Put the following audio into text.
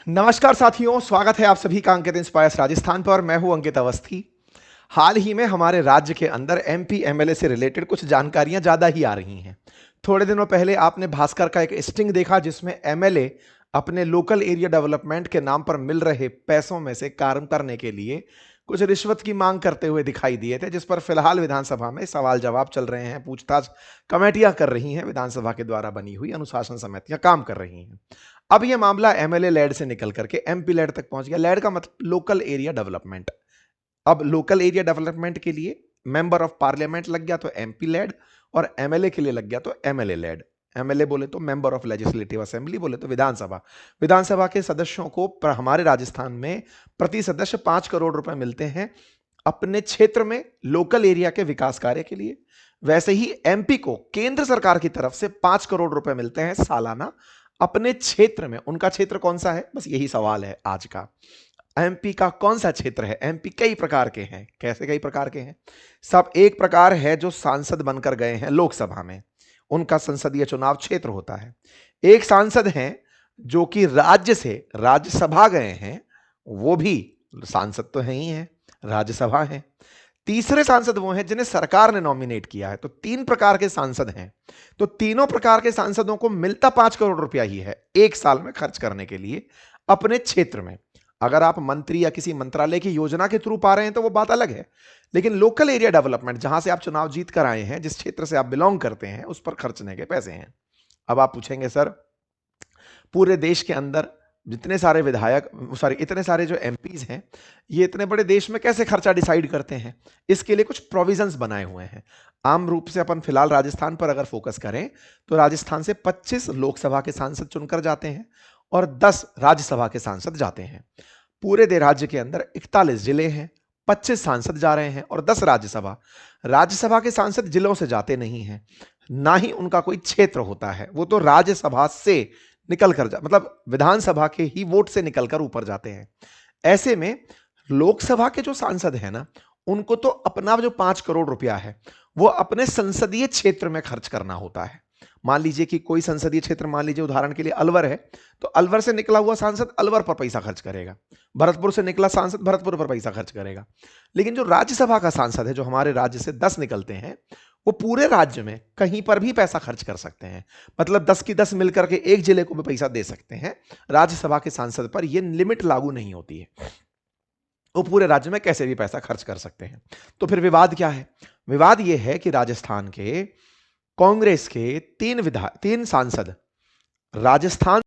नमस्कार साथियों, स्वागत है आप सभी का अंकित इंस्पायर्स राजस्थान पर। मैं हूं अंकित अवस्थी। हाल ही में हमारे राज्य के अंदर एमपी एमएलए से रिलेटेड कुछ जानकारियां ज्यादा ही आ रही हैं। थोड़े दिनों पहले आपने भास्कर का एक स्टिंग देखा जिसमें एमएलए अपने लोकल एरिया डेवलपमेंट के नाम पर मिल रहे पैसों में से कार्य करने के लिए कुछ रिश्वत की मांग करते हुए दिखाई दिए थे, जिस पर फिलहाल विधानसभा में सवाल जवाब चल रहे हैं, पूछताछ कमेटियां कर रही हैं, विधानसभा के द्वारा बनी हुई अनुशासन समितियां काम कर रही हैं। अब यह मामला एमएलए लेड से निकल करके एमपी लेड तक पहुंच गया। लेड का मतलब लोकल एरिया डेवलपमेंट। अब लोकल एरिया डेवलपमेंट के लिए मेंबर ऑफ पार्लियामेंट लग गया तो एमपी लेड, और एमएलए के लिए लग गया तो एमएलए लेड। एमएलए बोले तो मेंबर ऑफ लेजिस्लेटिव असेंबली, बोले तो विधानसभा। विधानसभा के सदस्यों को हमारे राजस्थान में प्रति सदस्य 5 करोड़ रुपए मिलते हैं अपने क्षेत्र में लोकल एरिया के विकास कार्य के लिए। वैसे ही एमपी को केंद्र सरकार की तरफ से 5 करोड़ रुपए मिलते हैं सालाना अपने क्षेत्र में। उनका क्षेत्र कौन सा है, बस यही सवाल है आज का। एमपी का कौन सा क्षेत्र है? एमपी कई प्रकार के हैं। कैसे कई प्रकार के हैं? सब एक प्रकार है जो सांसद बनकर गए हैं लोकसभा में, उनका संसदीय चुनाव क्षेत्र होता है। एक सांसद हैं जो कि राज्य से राज्यसभा गए हैं, वो भी सांसद तो है ही हैं, राज्यसभा है। तीसरे सांसद वो हैं जिन्हें सरकार ने नॉमिनेट किया है। तो 3 प्रकार के सांसद हैं। तो तीनों प्रकार के सांसदों को मिलता 5 करोड़ रुपया ही है एक साल में खर्च करने के लिए अपने क्षेत्र में। अगर आप मंत्री या किसी मंत्रालय की योजना के थ्रू पा रहे हैं तो वो बात अलग है, लेकिन लोकल एरिया डेवलपमेंट, जहां से आप चुनाव जीत कर आए हैं, जिस क्षेत्र से आप बिलोंग करते हैं, उस पर खर्चने के पैसे हैं। अब आप पूछेंगे सर, पूरे देश के अंदर जितने सारे विधायक, सॉरी इतने सारे जो एमपीज हैं, ये इतने बड़े देश में कैसे खर्चा डिसाइड करते हैं? इसके लिए कुछ प्रोविजंस बनाए हुए हैं। आम रूप से अपन फिलहाल राजस्थान पर अगर फोकस करें तो राजस्थान से 25 लोकसभा के सांसद चुनकर जाते हैं और 10 राज्यसभा के सांसद जाते हैं। पूरे दे राज्य के अंदर 41 जिले हैं, 25 सांसद जा रहे हैं और 10 राज्यसभा। राज्यसभा के सांसद जिलों से जाते नहीं हैं, ना ही उनका कोई क्षेत्र होता है। वो तो राज्यसभा से निकल कर मतलब विधानसभा के ही वोट से निकलकर ऊपर जाते हैं। ऐसे में लोकसभा के जो सांसद हैं ना, उनको तो अपना जो 5 करोड़ रुपया है वो अपने संसदीय क्षेत्र में खर्च करना होता है। मान लीजिए कि कोई संसदीय क्षेत्र, मान लीजिए उदाहरण के लिए अलवर है, तो अलवर से निकला हुआ सांसद अलवर पर पैसा खर्च करेगा, भरतपुर से निकला सांसद भरतपुर पर पैसा खर्च करेगा। लेकिन जो राज्यसभा का सांसद है, जो हमारे राज्य से 10 निकलते हैं, वो पूरे राज्य में कहीं पर भी पैसा खर्च कर सकते हैं। मतलब 10 की 10 मिलकर के एक जिले को भी पैसा दे सकते हैं। राज्यसभा के सांसद पर यह लिमिट लागू नहीं होती है, वो पूरे राज्य में कैसे भी पैसा खर्च कर सकते हैं। तो फिर विवाद क्या है? विवाद यह है कि राजस्थान के कांग्रेस के 3 सांसद राजस्थान